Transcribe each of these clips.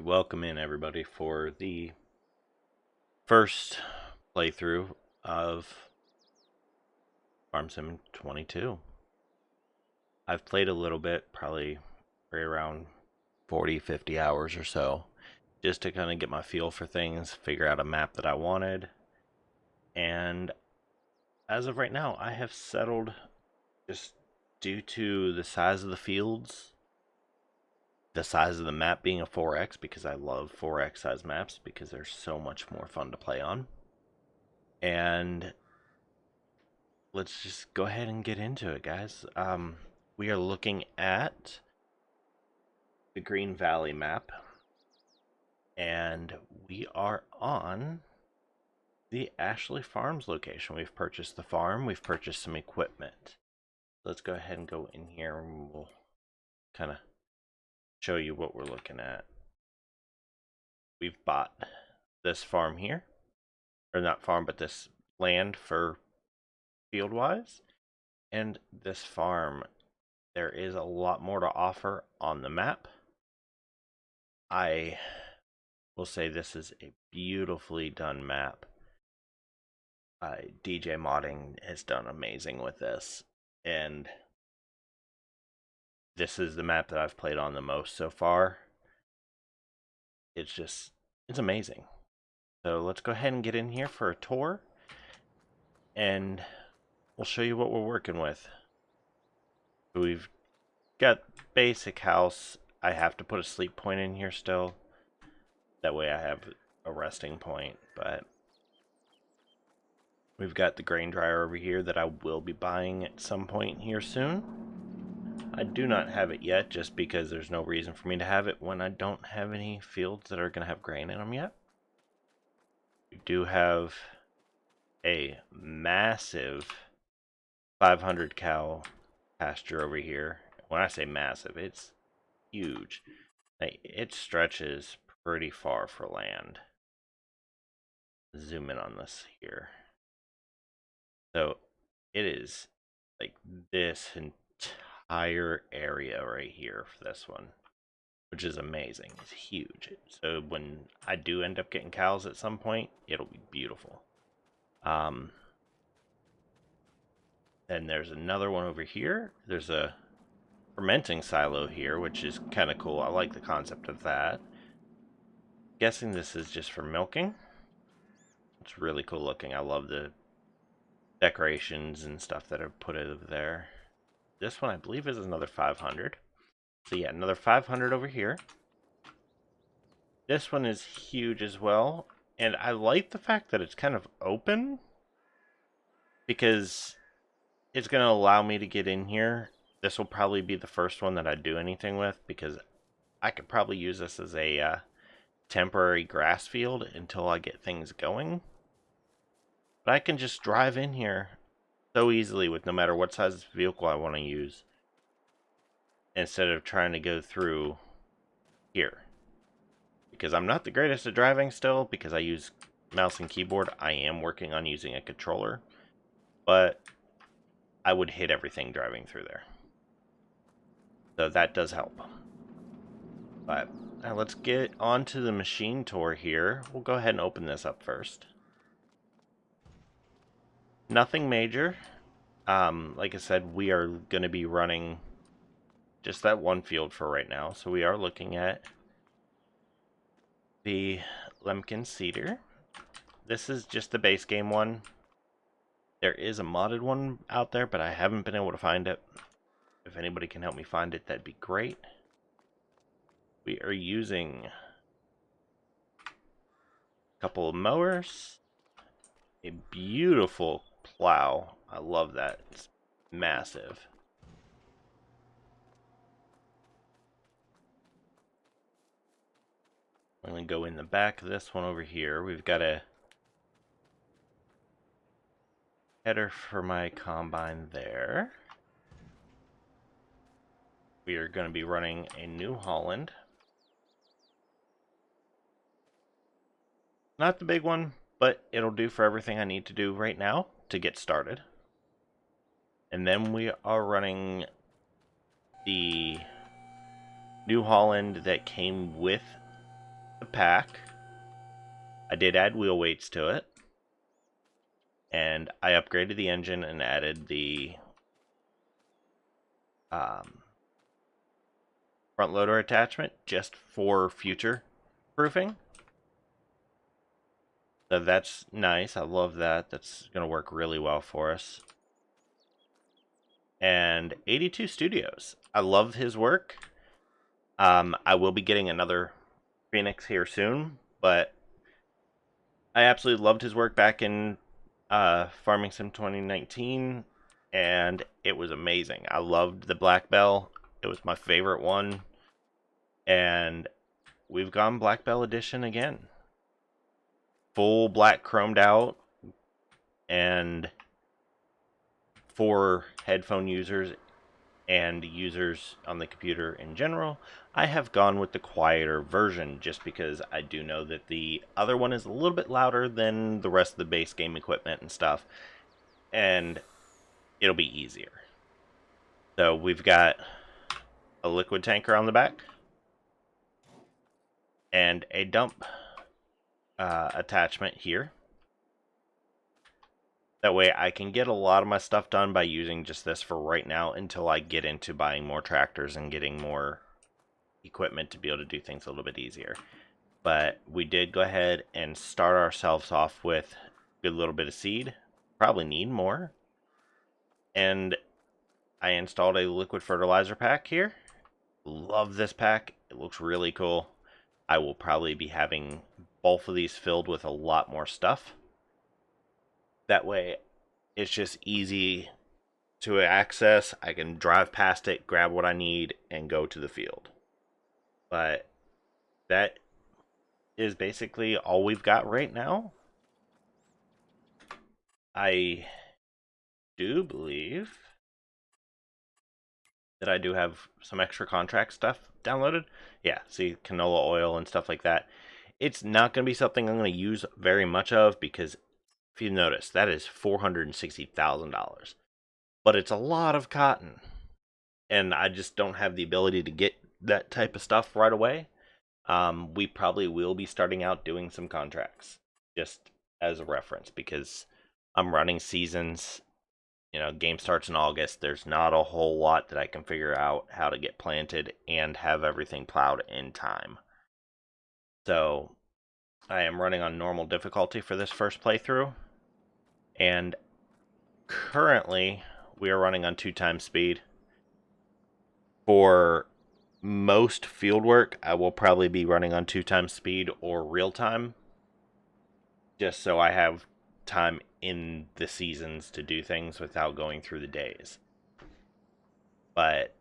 welcome in everybody for the first playthrough of Farm Sim 22. I've played a little bit, probably right around 40-50 hours or so, just to kind of get my feel for things, figure out a map that I wanted, and as of right now, I have settled, just due to the size of the fields, the size of the map being a 4x, because I love 4x size maps because they're so much more fun to play on. And let's just go ahead and get into it, guys. We are looking at the Green Valley map, and we are on the Ashley Farms location. We've purchased the farm, we've purchased some equipment. Let's go ahead and go in here and we'll kind of show you what we're looking at. We've bought this farm here, or not farm, but this land for field wise, and this farm, there is a lot more to offer on the map. I will say this is a beautifully done map. DJ Modding has done amazing with this, and this is the map that I've played on the most so far. It's amazing. So let's go ahead and get in here for a tour, and we'll show you what we're working with. We've got basic house. I have to put a sleep point in here still. That way I have a resting point, but we've got the grain dryer over here that I will be buying at some point here soon. I do not have it yet just because there's no reason for me to have it when I don't have any fields that are going to have grain in them yet. We do have a massive 500 cow pasture over here. When I say massive, it's huge. It stretches pretty far for land. Zoom in on this here. So it is like this entire area right here for this one, which is amazing. It's huge. So when I do end up getting cows at some point, it'll be beautiful. And there's another one over here. There's a fermenting silo here, which is kind of cool. I like the concept of that. Guessing this is just for milking. It's really cool looking. I love the decorations and stuff that are put over there. This one I believe is another 500. So yeah, another 500 over here. This one is huge as well, and I like the fact that it's kind of open because it's going to allow me to get in here. This will probably be the first one that I do anything with because I could probably use this as a temporary grass field until I get things going. But I can just drive in here so easily with no matter what size vehicle I want to use, instead of trying to go through here. Because I'm not the greatest at driving still, because I use mouse and keyboard. I am working on using a controller, but I would hit everything driving through there. So that does help. But now let's get on to the machine tour here. We'll go ahead and open this up first. Nothing major. Like I said, we are going to be running just that one field for right now. So we are looking at the Lemkin Cedar. This is just the base game one. There is a modded one out there, but I haven't been able to find it. If anybody can help me find it, that'd be great. We are using a couple of mowers, a beautiful plow. I love that. It's massive. I'm going to go in the back of this one over here. We've got a header for my combine there. We are going to be running a New Holland. Not the big one, but it'll do for everything I need to do right now to get started. And then we are running the New Holland that came with the pack. I did add wheel weights to it. And I upgraded the engine and added the front loader attachment just for future proofing. So that's nice. I love that. That's going to work really well for us. And 82 Studios. I love his work. I will be getting another Phoenix here soon, but I absolutely loved his work back in Farming Sim 2019, and it was amazing. I loved the Black Bell. It was my favorite one, and we've gone Black Bell Edition again. Full black chromed out, and for headphone users and users on the computer in general, I have gone with the quieter version just because I do know that the other one is a little bit louder than the rest of the base game equipment and stuff, and it'll be easier. So we've got a liquid tanker on the back and a dump attachment here. That way I can get a lot of my stuff done by using just this for right now until I get into buying more tractors and getting more equipment to be able to do things a little bit easier. But we did go ahead and start ourselves off with a good little bit of seed. Probably need more. And I installed a liquid fertilizer pack here. Love this pack. It looks really cool. I will probably be having both of these filled with a lot more stuff. That way, it's just easy to access. I can drive past it, grab what I need, and go to the field. But that is basically all we've got right now. I do believe that I do have some extra contract stuff downloaded. Yeah, see, canola oil and stuff like that. It's not going to be something I'm going to use very much of because if you notice, that is $460,000. But it's a lot of cotton. And I just don't have the ability to get that type of stuff right away. We probably will be starting out doing some contracts just as a reference because I'm running seasons. You know, game starts in August. There's not a whole lot that I can figure out how to get planted and have everything plowed in time. So I am running on normal difficulty for this first playthrough. And currently we are running on 2x speed. For most field work, I will probably be running on 2x speed or real time. Just so I have time in the seasons to do things without going through the days. But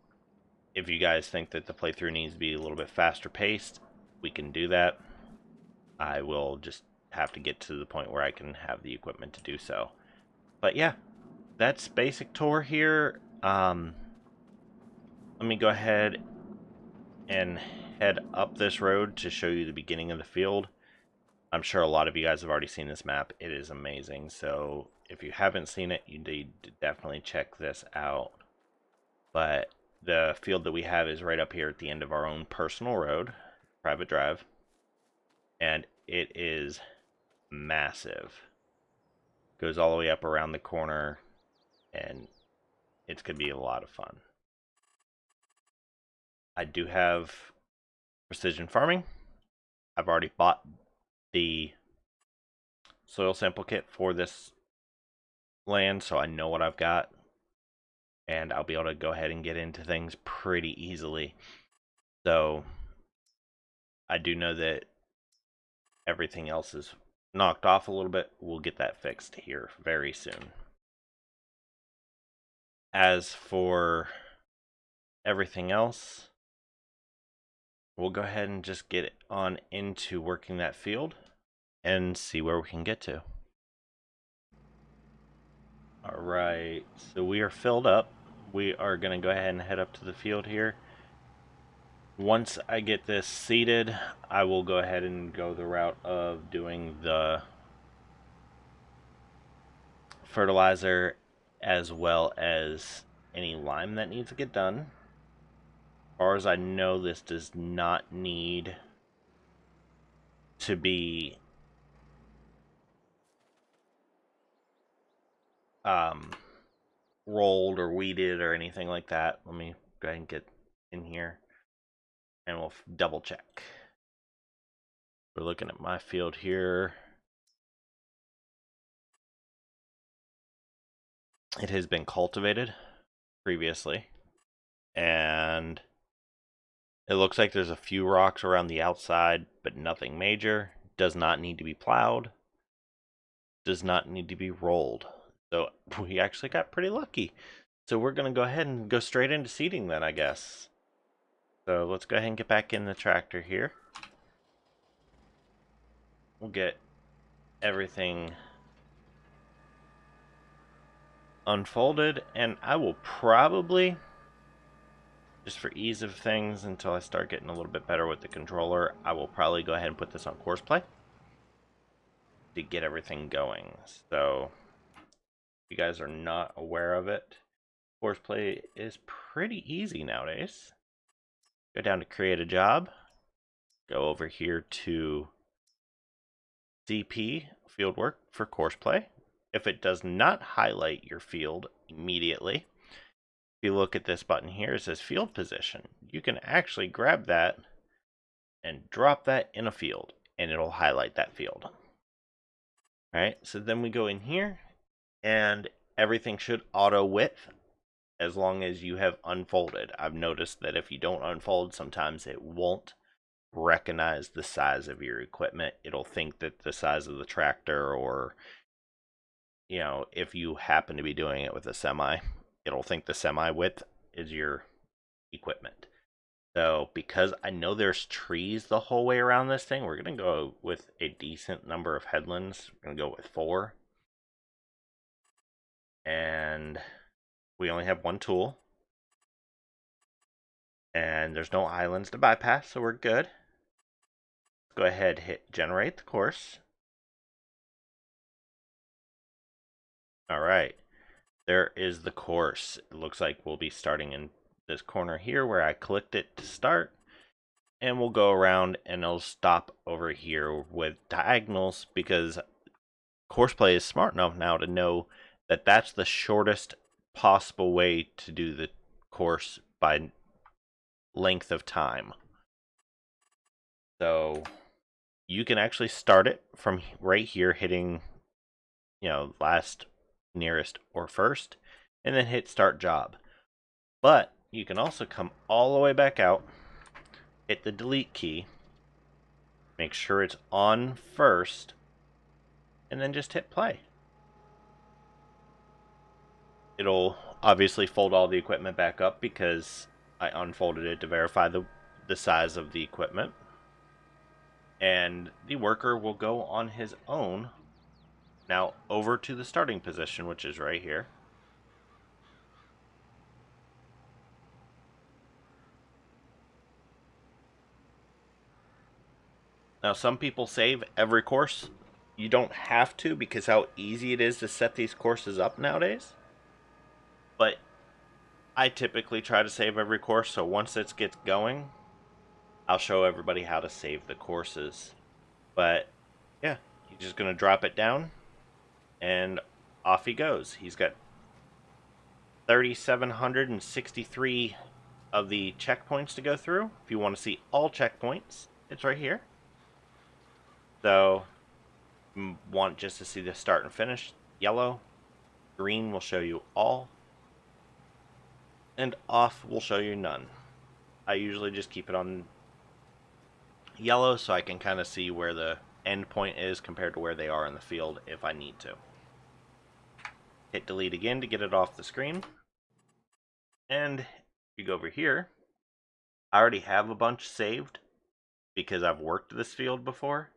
if you guys think that the playthrough needs to be a little bit faster paced, we can do that. I will just have to get to the point where I can have the equipment to do so. But yeah, that's basic tour here. Let me go ahead and head up this road to show you the beginning of the field. I'm sure a lot of you guys have already seen this map. It is amazing. So if you haven't seen it, you need to definitely check this out. But the field that we have is right up here at the end of our own personal road, private drive. And it is massive. Goes all the way up around the corner, and it's going to be a lot of fun. I do have precision farming. I've already bought the soil sample kit for this land, so I know what I've got. And I'll be able to go ahead and get into things pretty easily. So I do know that everything else is knocked off a little bit. We'll get that fixed here very soon. As for everything else, we'll go ahead and just get on into working that field and see where we can get to. Alright, so we are filled up. We are going to go ahead and head up to the field here. Once I get this seeded, I will go ahead and go the route of doing the fertilizer as well as any lime that needs to get done. As far as I know, this does not need to be rolled or weeded or anything like that. Let me go ahead and get in here and we'll double check. We're looking at my field here. It has been cultivated previously, and it looks like there's a few rocks around the outside, but nothing major. Does not need to be plowed. Does not need to be rolled. So we actually got pretty lucky. So we're going to go ahead and go straight into seeding then, I guess. So let's go ahead and get back in the tractor here. We'll get everything unfolded, and I will probably, just for ease of things until I start getting a little bit better with the controller, I will probably go ahead and put this on course play to get everything going. So if you guys are not aware of it, course play is pretty easy nowadays. Go down to create a job, go over here to CP field work for course play. If it does not highlight your field immediately, if you look at this button here, it says field position. You can actually grab that and drop that in a field and it'll highlight that field. All right, so then we go in here and everything should auto width as long as you have unfolded. I've noticed that if you don't unfold, sometimes it won't recognize the size of your equipment. It'll think that the size of the tractor, or you know, if you happen to be doing it with a semi, it'll think the semi width is your equipment. So because I know there's trees the whole way around this thing, we're going to go with a decent number of headlands. We're going to go with 4. And we only have one tool. And there's no islands to bypass, so we're good. Let's go ahead and hit generate the course. Alright, there is the course. It looks like we'll be starting in this corner here where I clicked it to start. And we'll go around and it'll stop over here with diagonals, because course play is smart enough now to know that that's the shortest possible way to do the course by length of time. So you can actually start it from right here, hitting, you know, last, nearest, or first, and then hit start job. But you can also come all the way back out, hit the delete key, make sure it's on first, and then just hit play. It'll obviously fold all the equipment back up because I unfolded it to verify the size of the equipment. And the worker will go on his own now over to the starting position, which is right here. Now, some people save every course. You don't have to, because how easy it is to set these courses up nowadays. But I typically try to save every course, so once it gets going, I'll show everybody how to save the courses. But yeah, you're just going to drop it down, and off he goes. He's got 3,763 of the checkpoints to go through. If you want to see all checkpoints, it's right here. So, want just to see the start and finish, yellow. Green will show you all, and off will show you none. I usually just keep it on yellow so I can kind of see where the end point is compared to where they are in the field if I need to. Hit delete again to get it off the screen. And if you go over here, I already have a bunch saved because I've worked this field before,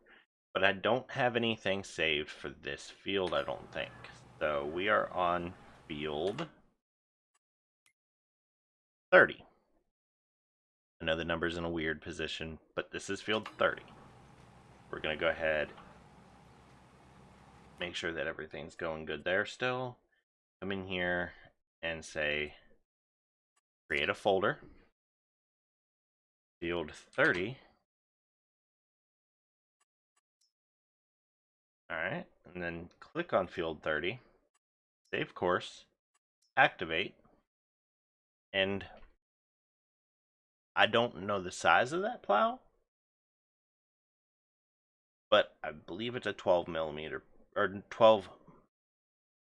but I don't have anything saved for this field, I don't think. So we are on field 30. I know the number's in a weird position, but this is field 30. We're going to go ahead, make sure that everything's going good there still. Come in here and say, create a folder, field 30, Alright, and then click on field 30, save course, activate, and I don't know the size of that plow, but I believe it's a 12 millimeter or 12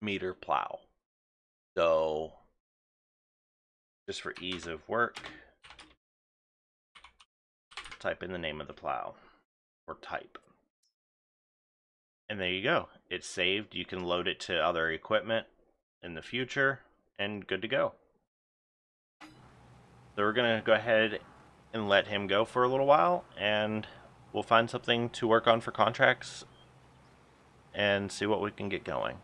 meter plow. So just for ease of work, type in the name of the plow or type. And there you go. It's saved. You can load it to other equipment in the future and good to go. So we're going to go ahead and let him go for a little while, and we'll find something to work on for contracts and see what we can get going.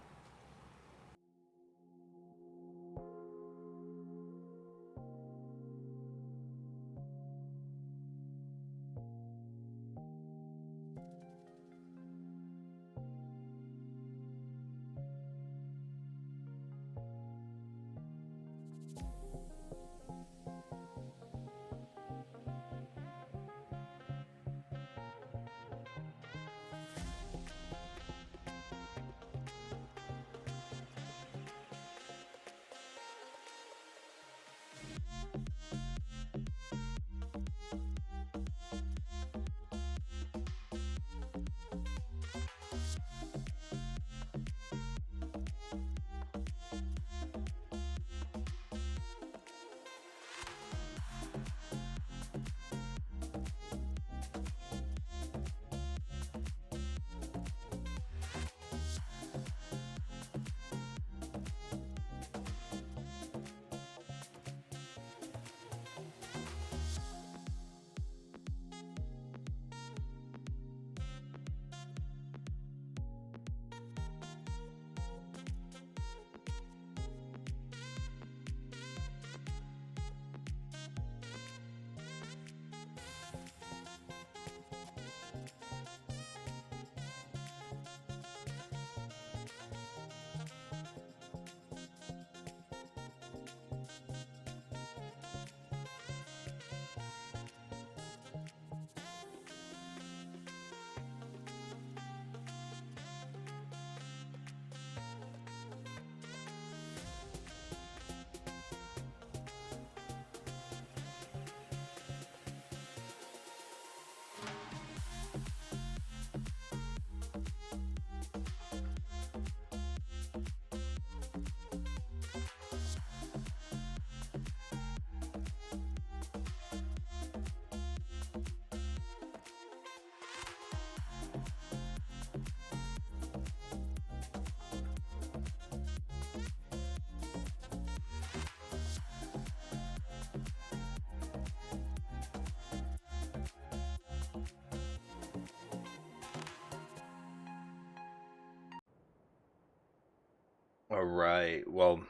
Alright, well,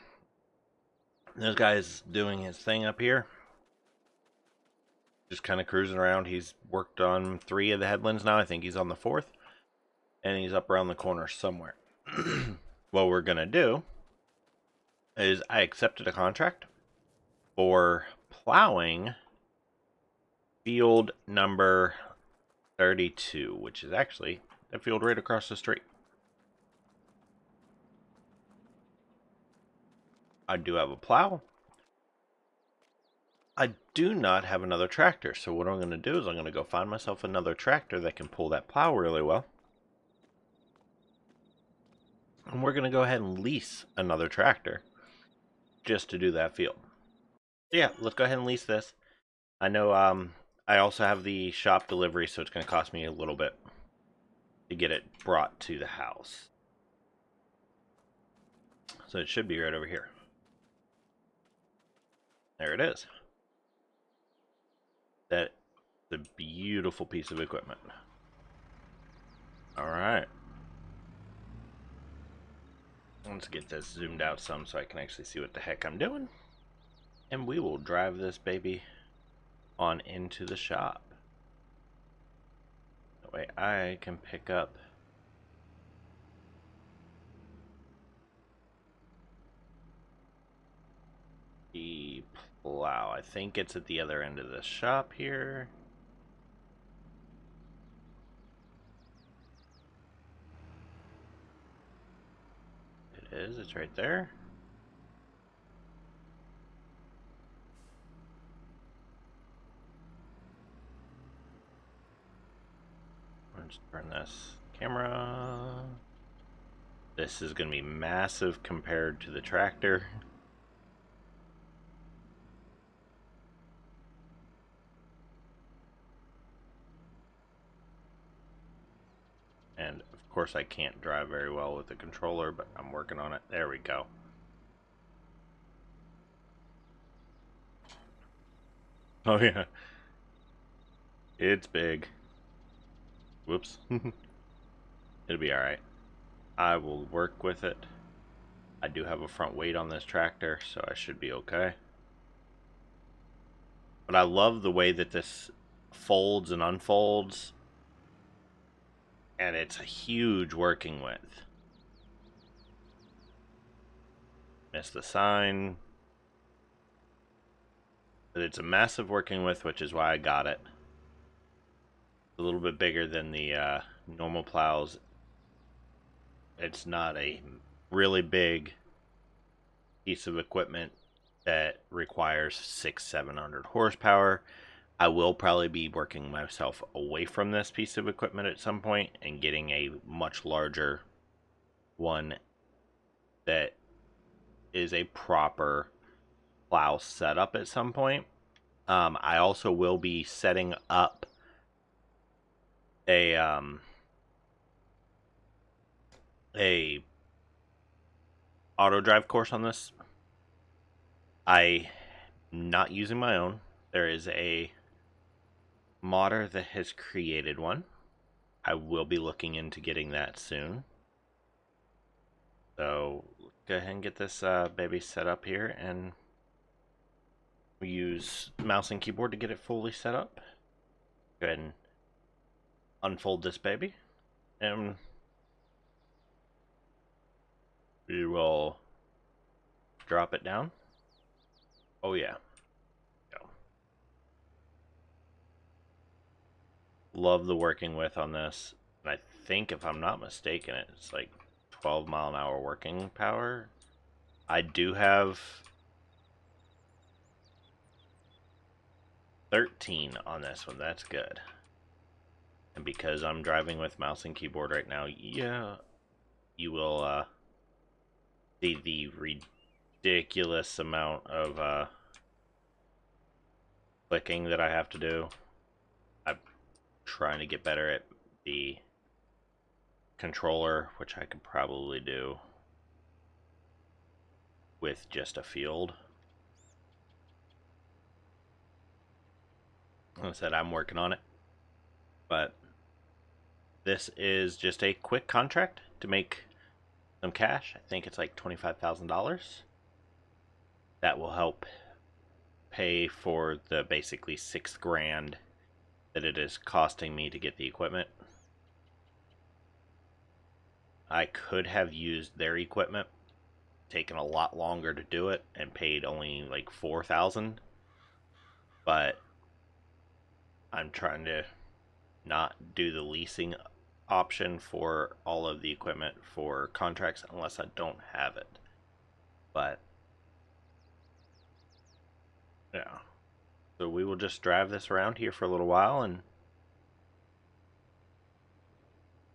this guy's doing his thing up here. Just kind of cruising around. He's worked on 3 of the headlands now. I think he's on the 4th. And he's up around the corner somewhere. What we're going to do is I accepted a contract for plowing field number 32, which is actually a field right across the street. I do have a plow. I do not have another tractor, so what I'm going to do is I'm going to go find myself another tractor that can pull that plow really well. And we're going to go ahead and lease another tractor just to do that field. Yeah, let's go ahead and lease this. I know I also have the shop delivery, so it's going to cost me a little bit to get it brought to the house. So it should be right over here. There it is. That's a beautiful piece of equipment. Alright. Let's get this zoomed out some so I can actually see what the heck I'm doing. And we will drive this baby on into the shop. That way I can pick up the plow. I think it's at the other end of the shop here. is. It's right there. Let's turn this camera. This is going to be massive compared to the tractor. And of course I can't drive very well with the controller, but I'm working on it. There we go. Oh yeah. It's big. Whoops. It'll be alright. I will work with it. I do have a front weight on this tractor, so I should be okay. But I love the way that this folds and unfolds. And it's a huge working width. Missed the sign. But it's a massive working width, which is why I got it. A little bit bigger than the normal plows. It's not a really big piece of equipment that requires 600-700 horsepower. I will probably be working myself away from this piece of equipment at some point and getting a much larger one that is a proper plow setup at some point. I also will be setting up a auto drive course on this. I'm not using my own. There is a modder that has created one. I will be looking into getting that soon. So go ahead and get this baby set up here, and we use mouse and keyboard to get it fully set up. Go ahead and unfold this baby, and we will drop it down. Oh yeah. Go. Love the working width on this. And I think, if I'm not mistaken, it's like 12-mile-an-hour working power. I do have 13 on this one. That's good. And because I'm driving with mouse and keyboard right now, yeah, you will see the ridiculous amount of clicking that I have to do. I'm trying to get better at the controller, which I could probably do with just a field. Like I said, I'm working on it, but this is just a quick contract to make some cash. I think it's like $25,000. That will help pay for the basically $6,000 that it is costing me to get the equipment. I could have used their equipment, taken a lot longer to do it, and paid only like $4,000. But I'm trying to not do the leasing option for all of the equipment for contracts unless I don't have it. But yeah, so we will just drive this around here for a little while and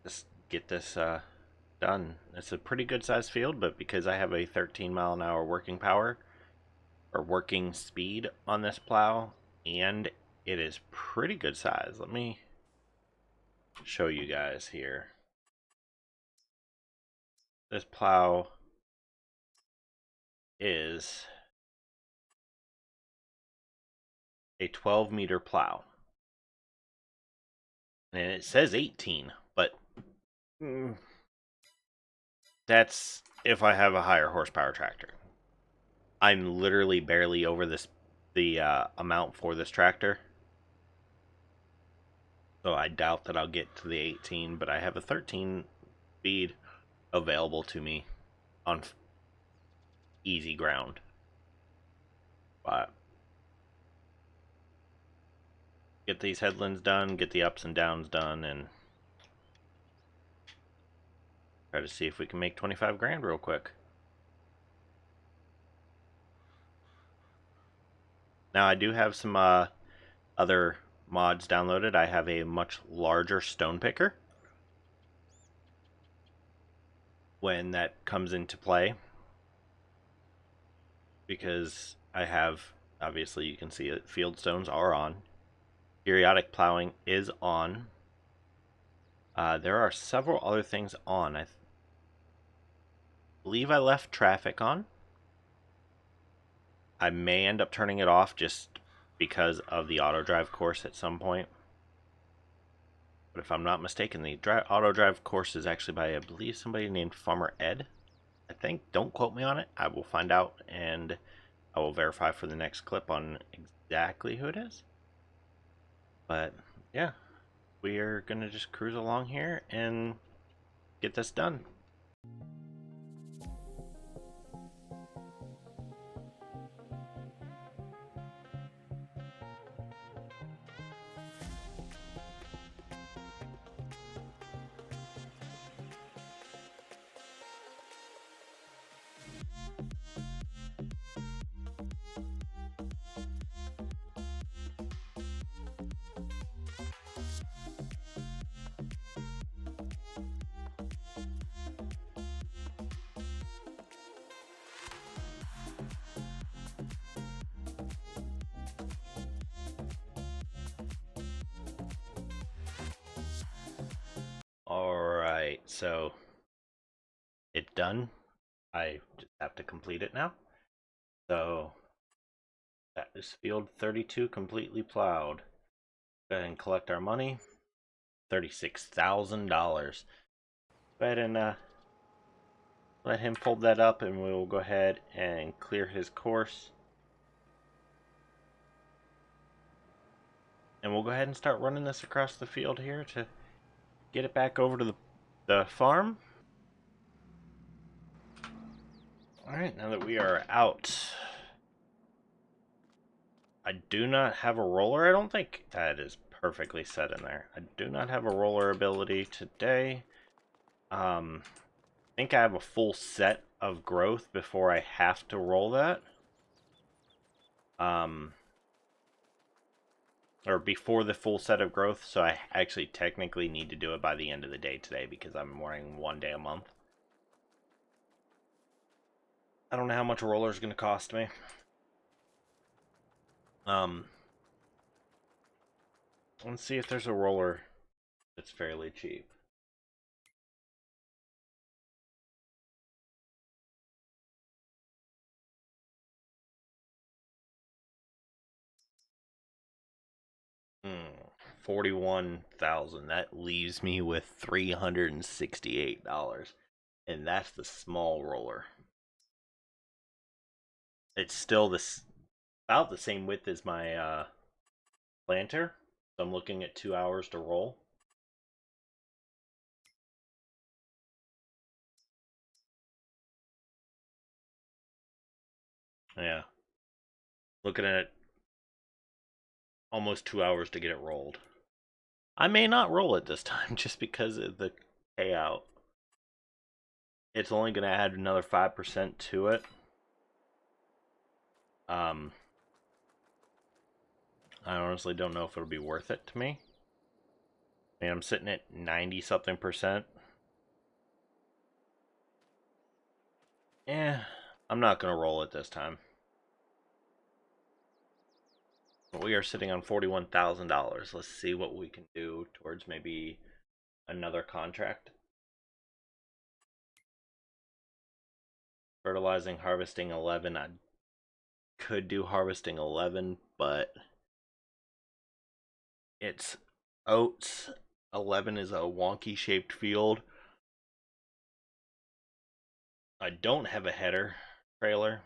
just get this done. It's a pretty good sized field, but because I have a 13-mile-an-hour working power or working speed on this plow, and it is pretty good size. Let me show you guys here. This plow is a 12-meter plow, and it says 18, but that's if I have a higher horsepower tractor. I'm literally barely over the amount for this tractor, so I doubt that I'll get to the 18, but I have a 13 speed available to me on easy ground. But get these headlands done, get the ups and downs done, and try to see if we can make $25,000 real quick. Now I do have some other mods downloaded. I have a much larger stone picker when that comes into play, because I have, obviously you can see it, field stones are on. Periodic plowing is on. There are several other things on. I believe I left traffic on. I may end up turning it off just because of the auto drive course at some point. But if I'm not mistaken, the auto drive course is actually by, I believe, somebody named Farmer Ed. I think. Don't quote me on it. I will find out, and I will verify for the next clip on exactly who it is. But yeah, we are going to just cruise along here and get this done. Alright, so it's done. I just have to complete it now. So that is field 32 completely plowed. Go ahead and collect our money. $36,000. Go ahead and let him fold that up, and we will go ahead and clear his course. And we'll go ahead and start running this across the field here to get it back over to the farm. Alright, now that we are out, I do not have a roller. I don't think that is perfectly set in there. I do not have a roller ability today. I think I have a full set of growth before I have to roll that. Or before the full set of growth, so I actually technically need to do it by the end of the day today because I'm running 1 day a month. I don't know how much a roller is going to cost me. Let's see if there's a roller that's fairly cheap. Hmm. 41,000. That leaves me with $368. And that's the small roller. It's still this about the same width as my planter. So I'm looking at 2 hours to roll. Yeah. Looking at almost 2 hours to get it rolled. I may not roll it this time just because of the payout. It's only going to add another 5% to it. I honestly don't know if it'll be worth it to me. I mean, I'm sitting at 90 something percent. Eh, I'm not going to roll it this time. But we are sitting on $41,000. Let's see what we can do towards maybe another contract. Fertilizing, harvesting 11. I could do harvesting 11, but it's oats. 11 is a wonky shaped field. I don't have a header trailer,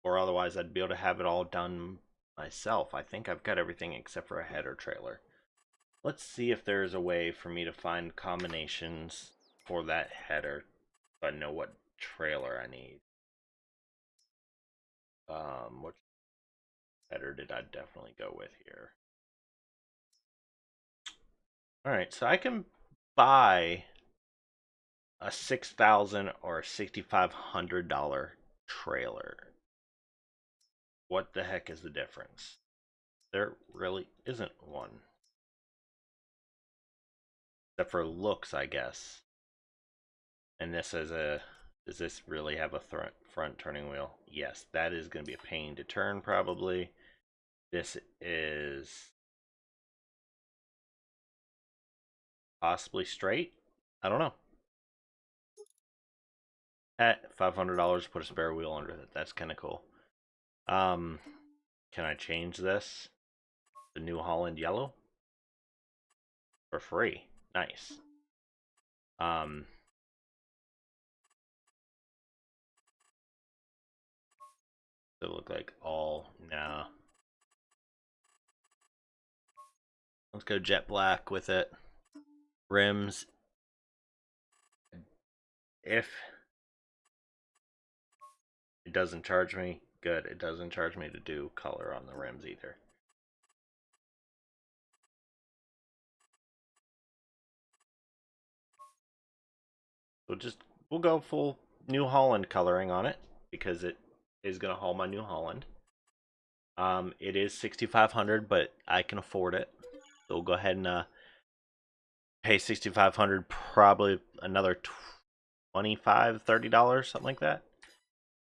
or otherwise I'd be able to have it all done myself. I think I've got everything except for a header trailer. Let's see if there's a way for me to find combinations for that header so I know what trailer I need. What header did I definitely go with here? Alright, so I can buy a $6,000 or $6,500 trailer. what the heck is the difference? There really isn't one. Except for looks, I guess. And this is a... Does this really have a front turning wheel? Yes, that is going to be a pain to turn, probably. This is possibly straight. I don't know. At $500, put a spare wheel under it. That's kind of cool. Can I change this? The New Holland yellow? For free. Nice. Does it look like all... Nah. Let's go jet black with it. Rims. If it doesn't charge me, good. It doesn't charge me to do color on the rims either. We'll go full New Holland coloring on it because it is going to haul my New Holland. It is $6,500, but I can afford it. So we'll go ahead and pay $6,500, probably another $25, $30, something like that,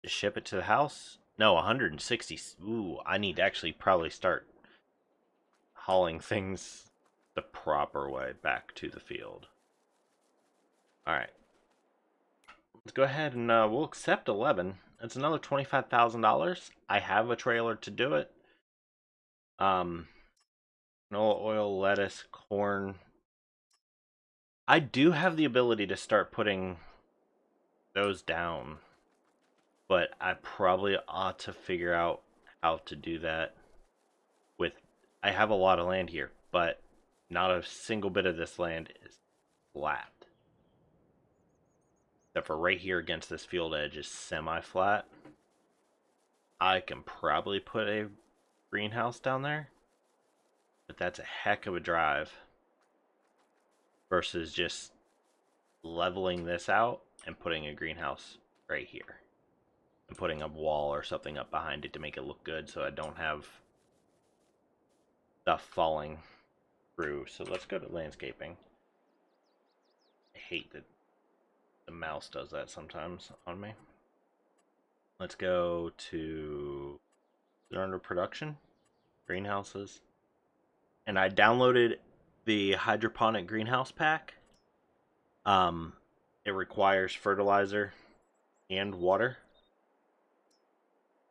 to ship it to the house. No, 160. Ooh, I need to actually probably start hauling things the proper way back to the field. All right. Let's go ahead and we'll accept 11. That's another $25,000. I have a trailer to do it. Canola oil, lettuce, corn. I do have the ability to start putting those down, but I probably ought to figure out how to do that. I have a lot of land here, but not a single bit of this land is flat. Except for right here against this field edge is semi-flat. I can probably put a greenhouse down there, but that's a heck of a drive versus just leveling this out and putting a greenhouse right here and putting a wall or something up behind it to make it look good so I don't have stuff falling through. So let's go to landscaping. I hate that the mouse does that sometimes on me. Let's go to under production, greenhouses. And I downloaded the hydroponic greenhouse pack. It requires fertilizer and water.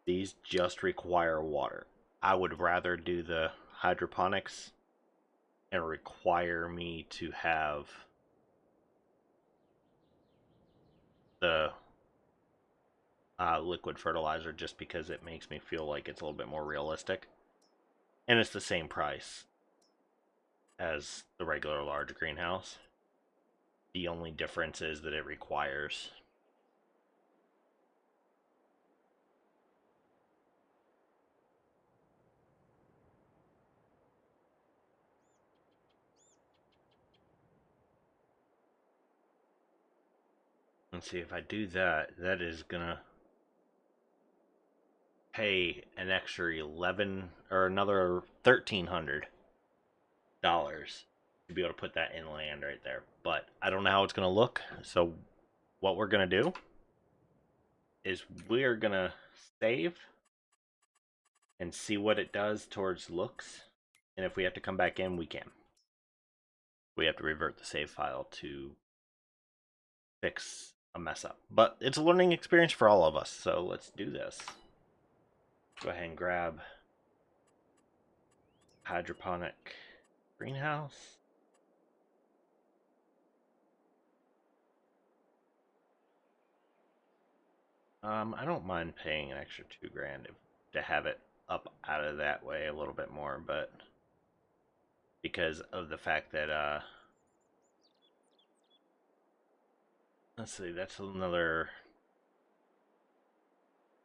These just require water. I would rather do the hydroponics and require me to have the liquid fertilizer just because it makes me feel like it's a little bit more realistic. And it's the same price as the regular large greenhouse. The only difference is that it requires let's see, if I do that, that is gonna pay an extra 11 or another $1,300 to be able to put that in land right there. But I don't know how it's gonna look. So what we're gonna do is we're gonna save and see what it does towards looks. And if we have to come back in, we can. We have to revert the save file to fix a mess up. But it's a learning experience for all of us, so let's do this. Go ahead and grab hydroponic greenhouse. I don't mind paying an extra $2,000 to have it up out of that way a little bit more, but because of the fact that let's see, that's another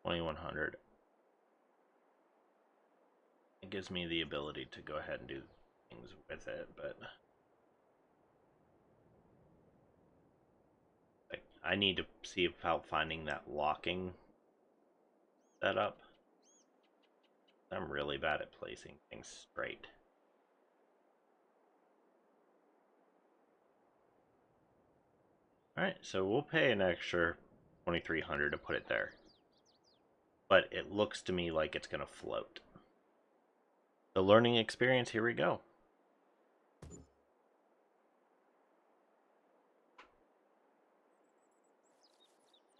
2,100. It gives me the ability to go ahead and do things with it, but I need to see about finding that locking setup. I'm really bad at placing things straight. Alright, so we'll pay an extra 2,300 to put it there. But it looks to me like it's going to float. The learning experience, here we go.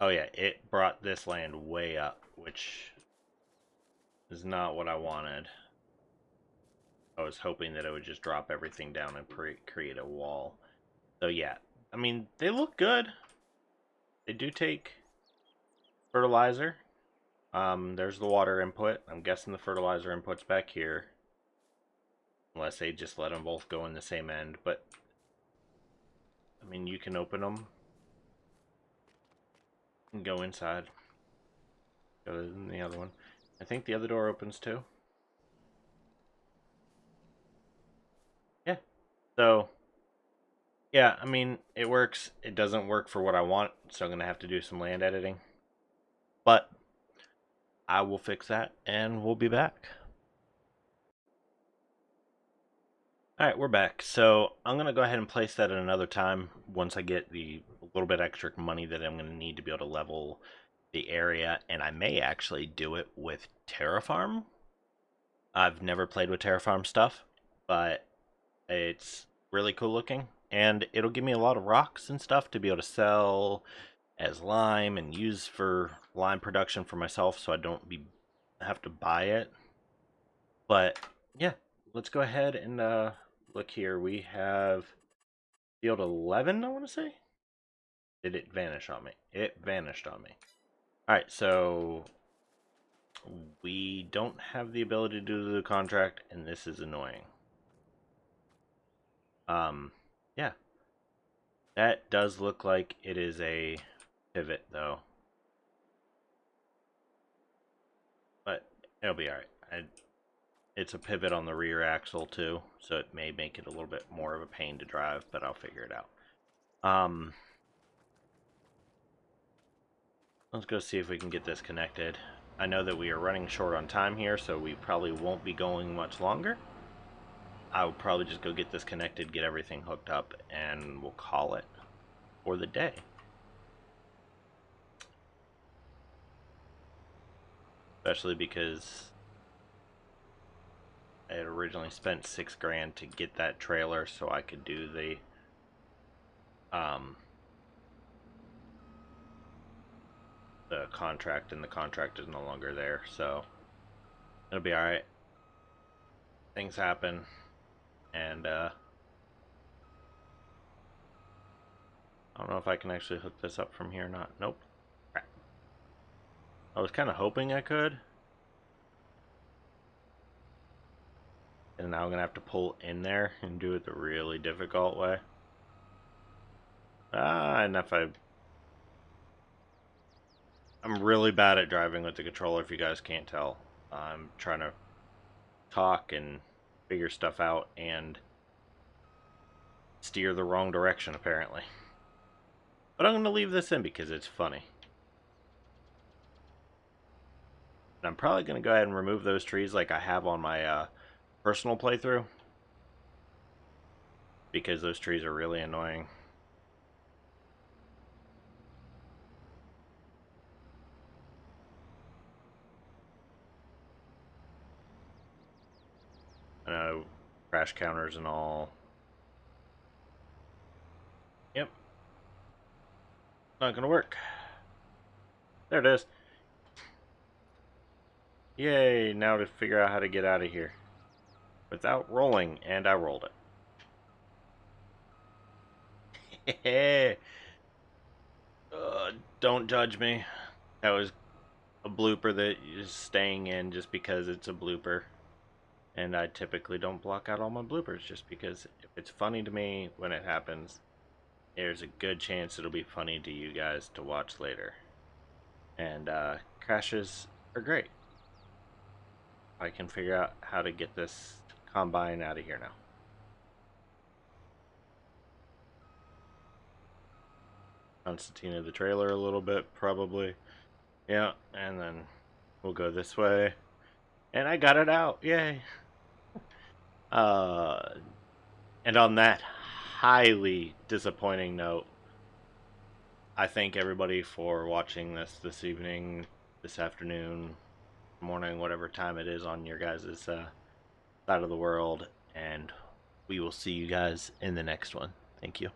Oh yeah, it brought this land way up, which is not what I wanted. I was hoping that it would just drop everything down and create a wall. So yeah, I mean, they look good. They do take fertilizer. There's the water input. I'm guessing the fertilizer input's back here. Unless they just let them both go in the same end. But, I mean, you can open them and go inside. Go in the other one. I think the other door opens too. Yeah. So, yeah, I mean, it works. It doesn't work for what I want, so I'm going to have to do some land editing. But I will fix that, and we'll be back. Alright, we're back. So I'm going to go ahead and place that at another time once I get the little bit extra money that I'm going to need to be able to level the area. And I may actually do it with Terraform. I've never played with Terraform stuff, but it's really cool looking. And it'll give me a lot of rocks and stuff to be able to sell as lime and use for lime production for myself so I don't have to buy it. But yeah, let's go ahead and look here. We have field 11, I want to say. Did it vanish on me? It vanished on me. Alright, so we don't have the ability to do the contract, and this is annoying. Yeah. That does look like it is a pivot, though. But it'll be alright. It's a pivot on the rear axle, too, so it may make it a little bit more of a pain to drive, but I'll figure it out. Let's go see if we can get this connected. I know that we are running short on time here, so we probably won't be going much longer. I will probably just go get this connected, get everything hooked up, and we'll call it for the day. Especially because I had originally spent $6,000 to get that trailer so I could do the contract, and the contract is no longer there, so it'll be alright. Things happen, and I don't know if I can actually hook this up from here or not. Nope. Crap. I was kind of hoping I could. And now I'm going to have to pull in there and do it the really difficult way. And if I'm really bad at driving with the controller, if you guys can't tell. I'm trying to talk and figure stuff out and steer the wrong direction, apparently. But I'm going to leave this in because it's funny. And I'm probably going to go ahead and remove those trees like I have on my personal playthrough, because those trees are really annoying. I know, crash counters and all. Yep. Not gonna work. There it is. Yay, now to figure out how to get out of here without rolling, and I rolled it. Don't judge me. That was a blooper that is staying in just because it's a blooper. And I typically don't block out all my bloopers just because if it's funny to me when it happens, there's a good chance it'll be funny to you guys to watch later. And crashes are great. I can figure out how to get this combine out of here now. Constantina the trailer a little bit, probably. Yeah, and then we'll go this way. And I got it out. Yay. Uh, and on that highly disappointing note, I thank everybody for watching this evening, this afternoon, morning, whatever time it is on your guys' side of the world. And we will see you guys in the next one. Thank you.